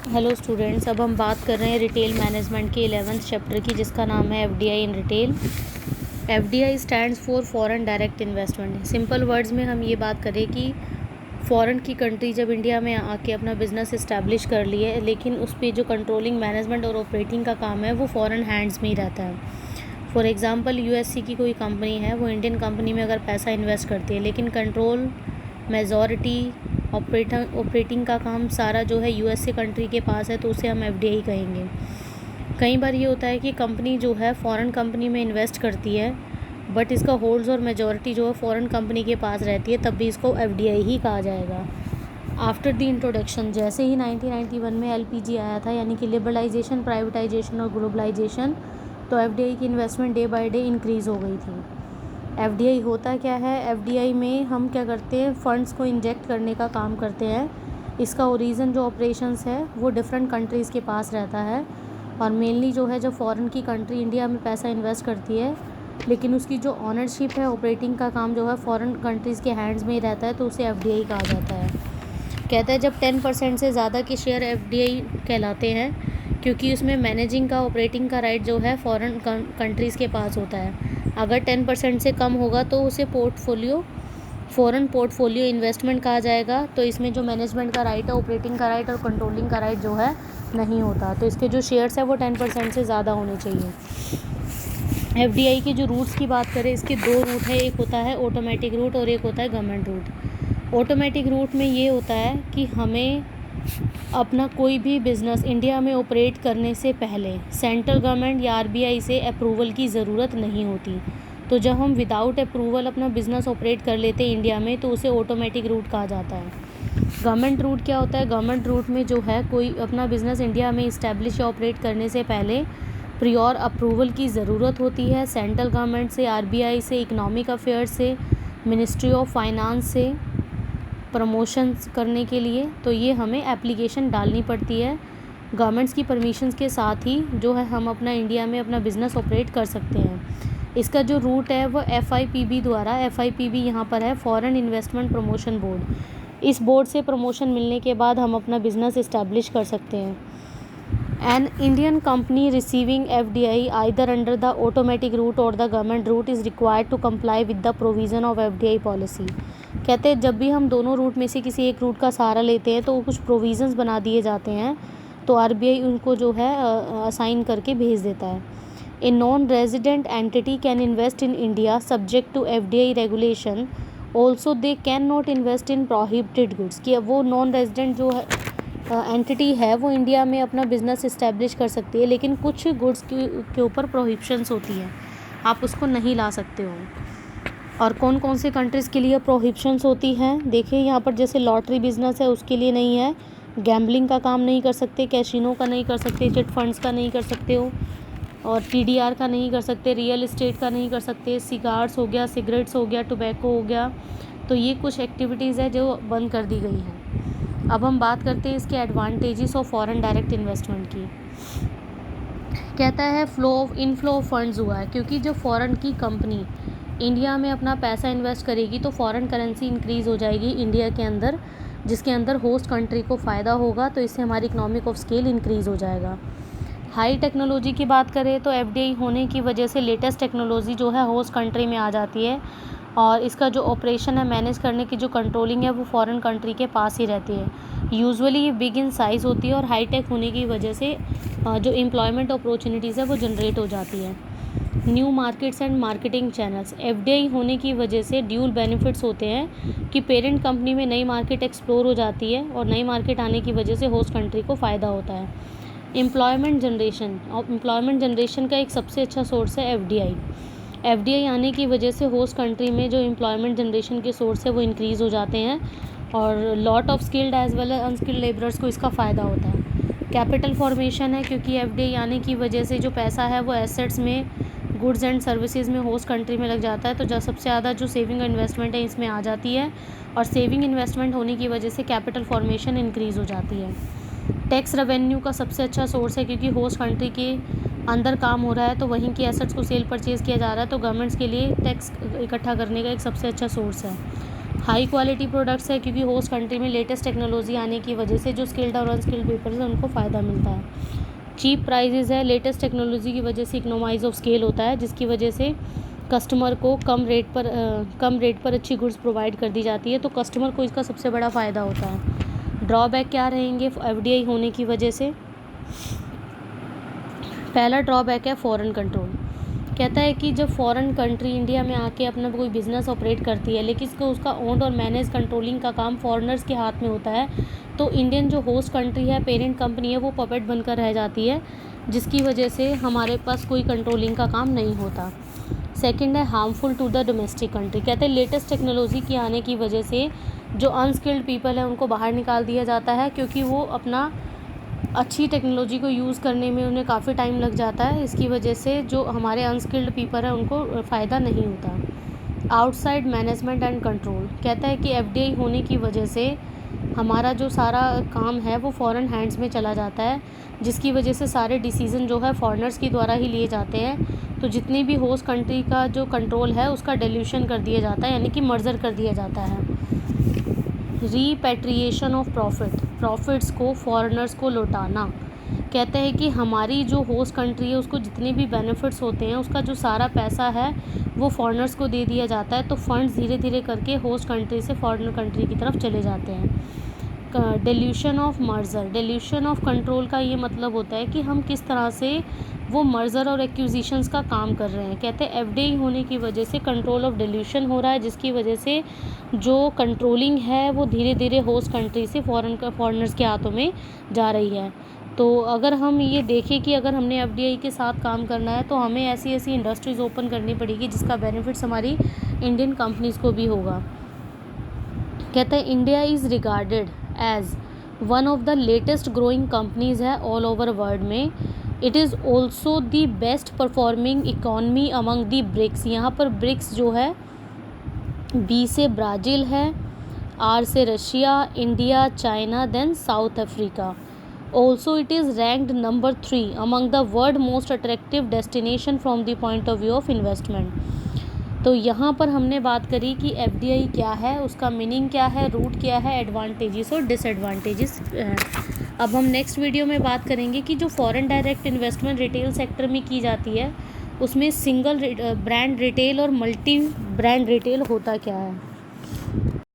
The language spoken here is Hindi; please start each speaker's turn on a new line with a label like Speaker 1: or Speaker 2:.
Speaker 1: हेलो स्टूडेंट्स, अब हम बात कर रहे हैं रिटेल मैनेजमेंट के 11th चैप्टर की, जिसका नाम है FDI in retail. FDI stands for foreign direct investment. Simple words में हम ये बात करें कि फ़ॉरेन की कंट्री जब इंडिया में आके अपना बिजनेस इस्टेब्लिश कर ली है, लेकिन उस पर जो कंट्रोलिंग, मैनेजमेंट और ऑपरेटिंग का काम है वो फॉरेन हैंड्स में ही रहता है। फॉर एग्जांपल, यूएससी की कोई कंपनी है, वो इंडियन कंपनी में अगर पैसा इन्वेस्ट करती है, लेकिन कंट्रोल, मेजॉरिटी, ऑपरेटिंग का काम सारा जो है यूएसए कंट्री के पास है, तो उसे हम एफडीआई कहेंगे। कई बार ये होता है कि कंपनी जो है फॉरेन कंपनी में इन्वेस्ट करती है, बट इसका होल्ड्स और मेजॉरिटी जो है फॉरेन कंपनी के पास रहती है, तब भी इसको एफडीआई ही कहा जाएगा। आफ्टर द इंट्रोडक्शन, जैसे ही 1991 में एलपीजी आया था, यानी कि लिबरलाइजेशन, प्राइवेटाइजेशन और ग्लोबलाइजेशन, तो एफडीआई की investment day by day increase हो गई थी। एफडीआई होता क्या है? एफडीआई में हम क्या करते हैं, फ़ंड्स को इंजेक्ट करने का काम करते हैं। इसका ओरिजिन जो ऑपरेशंस है वो डिफरेंट कंट्रीज़ के पास रहता है, और मेनली जो है, जब फॉरेन की कंट्री इंडिया में पैसा इन्वेस्ट करती है, लेकिन उसकी जो ऑनरशिप है, ऑपरेटिंग का काम जो है फॉरेन कंट्रीज़ के हैंड्स में ही रहता है, तो उसे एफडीआई कहा जाता है। कहता है जब 10% से ज़्यादा के शेयर एफडीआई कहलाते हैं, क्योंकि उसमें मैनेजिंग का, ऑपरेटिंग का राइट जो है फॉरेन कंट्रीज़ के पास होता है। अगर 10% से कम होगा तो उसे फॉरेन पोर्टफोलियो इन्वेस्टमेंट कहा जाएगा। तो इसमें जो मैनेजमेंट का राइट है, ऑपरेटिंग का राइट और कंट्रोलिंग का राइट जो है नहीं होता, तो इसके जो शेयर्स है वो 10% से ज़्यादा होने चाहिए। एफडीआई के जो रूट्स की बात करें, इसके 2 रूट है, एक होता है ऑटोमेटिक रूट और एक होता है गवर्नमेंट रूट। ऑटोमेटिक रूट में ये होता है कि हमें अपना कोई भी बिज़नेस इंडिया में ऑपरेट करने से पहले सेंट्रल गवर्नमेंट या आरबीआई से अप्रूवल की ज़रूरत नहीं होती। तो जब हम विदाउट अप्रूवल अपना बिज़नेस ऑपरेट कर लेते हैं इंडिया में, तो उसे ऑटोमेटिक रूट कहा जाता है। गवर्नमेंट रूट क्या होता है? गवर्नमेंट रूट में जो है, कोई अपना बिज़नेस इंडिया में इस्टेब्लिश या ऑपरेट करने से पहले प्रियोर अप्रूवल की ज़रूरत होती है, सेंट्रल गवर्नमेंट से, आरबीआई से, इकोनॉमिक अफेयर्स से, मिनिस्ट्री ऑफ फाइनेंस से प्रमोशंस करने के लिए। तो ये हमें एप्लीकेशन डालनी पड़ती है। गवर्नमेंट्स की परमिशंस के साथ ही जो है हम अपना इंडिया में अपना बिज़नेस ऑपरेट कर सकते हैं। इसका जो रूट है वो एफआईपीबी द्वारा, एफआईपीबी यहाँ पर है फॉरेन इन्वेस्टमेंट प्रमोशन बोर्ड। इस बोर्ड से प्रमोशन मिलने के बाद हम अपना बिज़नेस इस्टेब्लिश कर सकते हैं। An Indian company receiving FDI either under the automatic route or the government route is required to comply with the provision of FDI policy। कहते हैं जब भी हम दोनों रूट में से किसी एक रूट का सहारा लेते हैं, तो कुछ प्रोविज़न्स बना दिए जाते हैं, तो आरबीआई उनको जो है असाइन करके भेज देता है। A non resident entity can invest in India subject to FDI regulation, also they can not invest in prohibited goods. कि अब वो नॉन रेजिडेंट जो है एंटिटी है, वो इंडिया में अपना बिज़नेस इस्टेब्लिश कर सकती है, लेकिन कुछ गुड्स के ऊपर प्रोहिबिशंस होती हैं, आप उसको नहीं ला सकते हो। और कौन कौन से कंट्रीज़ के लिए प्रोहिबिशंस होती हैं? देखिए यहाँ पर, जैसे लॉटरी बिज़नेस है उसके लिए नहीं है, गैम्बलिंग का काम नहीं कर सकते, कैसीनो का नहीं कर सकते, चिट फंड्स का नहीं कर सकते हो, और टीडीआर का नहीं कर सकते, रियल इस्टेट का नहीं कर सकते, सिगार्स हो गया, सिगरेट्स हो गया, टोबैको हो गया। तो ये कुछ एक्टिविटीज़ है जो बंद कर दी गई हैं। अब हम बात करते हैं इसके advantages of foreign direct investment की। कहता है इनफ्लो ऑफ फंड्स हुआ है, क्योंकि जब फॉरेन की कंपनी इंडिया में अपना पैसा इन्वेस्ट करेगी, तो फॉरेन करेंसी इंक्रीज़ हो जाएगी इंडिया के अंदर, जिसके अंदर होस्ट कंट्री को फ़ायदा होगा, तो इससे हमारी इकोनॉमिक ऑफ स्केल इंक्रीज़ हो जाएगा। हाई टेक्नोलॉजी की बात करें, तो एफडीआई होने की वजह से लेटेस्ट टेक्नोलॉजी जो है होस्ट कंट्री में आ जाती है, और इसका जो ऑपरेशन है, मैनेज करने की जो कंट्रोलिंग है, वो फॉरेन कंट्री के पास ही रहती है। यूजुअली ये बिग इन साइज़ होती है, और हाई टेक होने की वजह से जो एम्प्लॉयमेंट अपॉर्चुनिटीज़ है वो जनरेट हो जाती है। New markets and marketing channels, FDI होने की वजह से ड्यूल बेनिफिट्स होते हैं कि पेरेंट कंपनी में नई मार्केट एक्सप्लोर हो जाती है, और नई मार्केट आने की वजह से होस्ट कंट्री को फ़ायदा होता है। एम्प्लॉयमेंट जनरेशन का एक सबसे अच्छा सोर्स है एफडीआई। एफडीआई आने की वजह से होस्ट कंट्री में जो एम्प्लॉयमेंट जनरेशन के सोर्स है वो इंक्रीज़ हो जाते हैं, और lot of skilled as well as unskilled labourers को इसका फ़ायदा होता है। कैपिटल फॉर्मेशन है, क्योंकि एफडीआई आने की वजह से जो पैसा है वो एसेट्स में, गुड्स एंड सर्विसेज में होस्ट कंट्री में लग जाता है, तो जब सबसे ज़्यादा जो सेविंग इन्वेस्टमेंट है इसमें आ जाती है, और सेविंग इन्वेस्टमेंट होने की वजह से कैपिटल फॉर्मेशन इंक्रीज़ हो जाती है। टैक्स रेवेन्यू का सबसे अच्छा सोर्स है, क्योंकि होस्ट कंट्री के अंदर काम हो रहा है, तो वहीं की एसेट्स को सेल परचेज़ किया जा रहा है, तो गवर्नमेंट्स के लिए टैक्स इकट्ठा करने का एक सबसे अच्छा सोर्स है। हाई क्वालिटी प्रोडक्ट्स है क्योंकि होस्ट कंट्री में लेटेस्ट टेक्नोलॉजी आने की वजह से जो स्किल्ड और अनस्किल्ड पीपल्स हैं उनको फ़ायदा मिलता है। चीप प्राइजेज़ है, लेटेस्ट टेक्नोलॉजी की वजह से इकोनॉमाइज ऑफ स्केल होता है जिसकी वजह से कस्टमर को कम रेट पर अच्छी गुड्स प्रोवाइड कर दी जाती है, तो कस्टमर को इसका सबसे बड़ा फ़ायदा होता है। ड्रॉबैक क्या रहेंगे एफडीआई होने की वजह से? पहला ड्रॉबैक है फॉरेन कंट्रोल। कहता है कि जब फॉरेन कंट्री इंडिया में आके अपना कोई बिज़नेस ऑपरेट करती है लेकिन उसका ओन्ड और मैनेज कंट्रोलिंग का काम फॉरेनर्स के हाथ में होता है, तो इंडियन जो होस्ट कंट्री है, पेरेंट कंपनी है, वो पपेट बनकर रह जाती है जिसकी वजह से हमारे पास कोई कंट्रोलिंग का काम नहीं होता। सेकंड है harmful to the domestic country. कहते हैं लेटेस्ट टेक्नोलॉजी के आने की वजह से जो अनस्किल्ड पीपल है उनको बाहर निकाल दिया जाता है क्योंकि वो अपना अच्छी टेक्नोलॉजी को यूज़ करने में उन्हें काफ़ी टाइम लग जाता है। इसकी वजह से जो हमारे अनस्किल्ड पीपल हैं उनको फ़ायदा नहीं होता। Outside management and control. कहता है कि एफडीआई होने की वजह से हमारा जो सारा काम है वो फॉरेन हैंड्स में चला जाता है जिसकी वजह से सारे डिसीज़न जो है फॉरेनर्स की द्वारा ही लिए जाते हैं। तो जितनी भी होस्ट कंट्री का जो कंट्रोल है उसका डिल्यूशन कर दिया जाता है, यानी कि मर्जर कर दिया जाता है। रीपैट्रिएशन ऑफ प्रॉफिट्स को फॉरेनर्स को लौटाना। कहते हैं कि हमारी जो होस्ट कंट्री है उसको जितने भी बेनिफिट्स होते हैं उसका जो सारा पैसा है वो फॉरेनर्स को दे दिया जाता है, तो फंड्स धीरे धीरे करके होस्ट कंट्री से फॉरेन कंट्री की तरफ चले जाते हैं। Dilution of merger, dilution of control का ये मतलब होता है कि हम किस तरह से वो मर्जर और एक्विजिशंस का काम कर रहे हैं। कहते हैं एफडीआई होने की वजह से कंट्रोल ऑफ डिल्यूशन हो रहा है जिसकी वजह से जो कंट्रोलिंग है वो धीरे धीरे होस्ट कंट्री से फॉरेनर्स के हाथों में जा रही है। तो अगर हम ये देखें कि अगर हमने एफडीआई के साथ काम करना है तो हमें ऐसी ऐसी इंडस्ट्रीज़ ओपन करनी पड़ेगी जिसका बेनिफिट्स हमारी इंडियन कंपनीज़ को भी होगा। कहते हैं India is regarded as one of the latest growing companies है ऑल ओवर वर्ल्ड में। It is also the best performing economy among the BRICS. यहाँ पर ब्रिक्स जो है बी से ब्राज़ील है, आर से Russia, India, China, then South Africa. Also it is ranked number 3 among the world most attractive destination from the point of view of investment. तो यहाँ पर हमने बात करी कि एफडीआई क्या है, उसका मीनिंग क्या है, रूट क्या है, एडवांटेजेस और डिसएडवांटेजेस है। अब हम नेक्स्ट वीडियो में बात करेंगे कि जो foreign direct investment retail sector में की जाती है उसमें सिंगल ब्रांड रिटेल और मल्टी ब्रांड रिटेल होता क्या है।